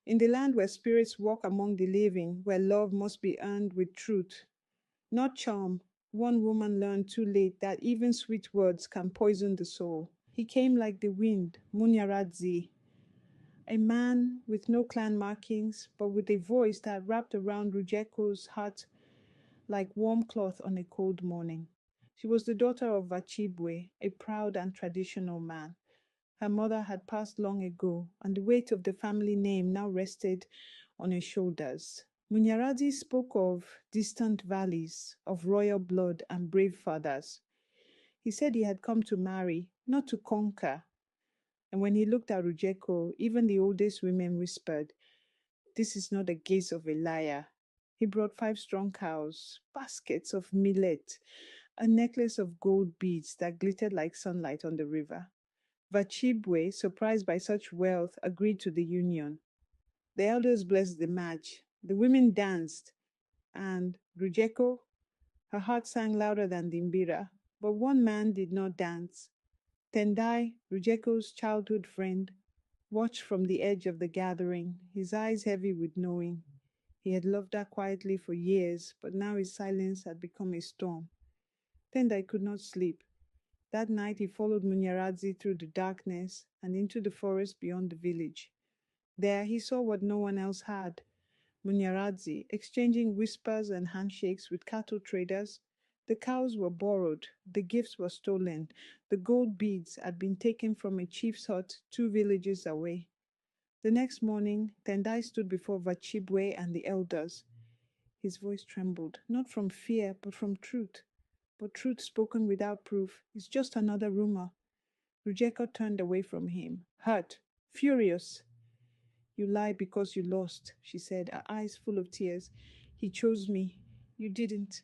in the land where spirits walk among the living, where love must be earned with truth, not charm. One woman learned too late that even sweet words can poison the soul. He came like the wind, Munyaradzi, a man with no clan markings, but with a voice that wrapped around Rujeko's heart like warm cloth on a cold morning. She was the daughter of Vachibwe, a proud and traditional man. Her mother had passed long ago, and the weight of the family name now rested on her shoulders. Munyaradi spoke of distant valleys, of royal blood and brave fathers. He said he had come to marry, not to conquer. And when he looked at Rujeko, even the oldest women whispered, "This is not the gaze of a liar." He brought 5 strong cows, baskets of millet, a necklace of gold beads that glittered like sunlight on the river. Vachibwe, surprised by such wealth, agreed to the union. The elders blessed the match. The women danced, and Rujeko, her heart sang louder than the mbira. But one man did not dance. Tendai, Rujeko's childhood friend, watched from the edge of the gathering, his eyes heavy with knowing. He had loved her quietly for years, but now his silence had become a storm. Tendai could not sleep. That night he followed Munyaradzi through the darkness and into the forest beyond the village. There he saw what no one else had. Munyaradzi exchanging whispers and handshakes with cattle traders. The cows were borrowed, the gifts were stolen, the gold beads had been taken from a chief's hut 2 villages away. The next morning, Tendai stood before Vachibwe and the elders. His voice trembled, not from fear, but from truth. But truth spoken without proof is just another rumor. Rujeko turned away from him, hurt, furious. "You lie because you lost," she said, her eyes full of tears. "He chose me. You didn't."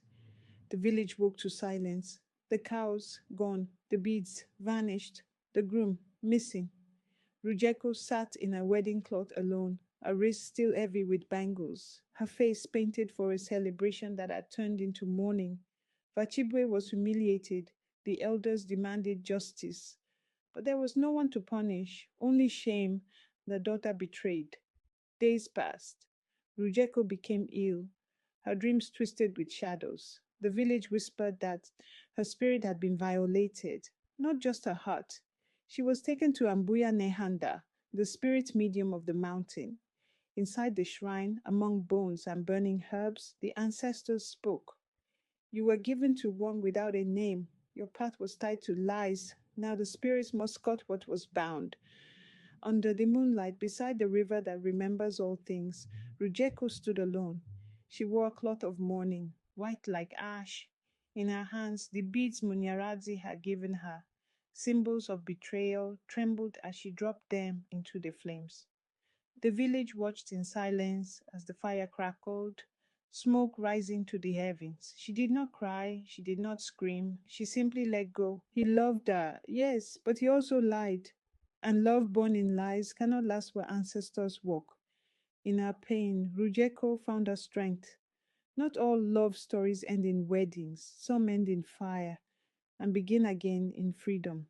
The village woke to silence. The cows gone, the beads vanished, the groom missing. Rujeko sat in her wedding cloth alone, her wrist still heavy with bangles, her face painted for a celebration that had turned into mourning. Vachibwe was humiliated. The elders demanded justice. But there was no one to punish, only shame. The daughter betrayed. Days passed. Rujeko became ill, her dreams twisted with shadows. The village whispered that her spirit had been violated, not just her heart. She was taken to Ambuya Nehanda, the spirit medium of the mountain. Inside the shrine, among bones and burning herbs, the ancestors spoke. "You were given to one without a name. Your path was tied to lies. Now the spirits must cut what was bound." Under the moonlight, beside the river that remembers all things, Rujeko stood alone. She wore a cloth of mourning, white like ash. In her hands, the beads Munyaradzi had given her, symbols of betrayal, trembled as she dropped them into the flames. The village watched in silence as the fire crackled, smoke rising to the heavens. She did not cry, she did not scream, she simply let go. He loved her, yes, but he also lied. And love born in lies cannot last where ancestors walk. In her pain, Rujeko found her strength. Not all love stories end in weddings, some end in fire and begin again in freedom.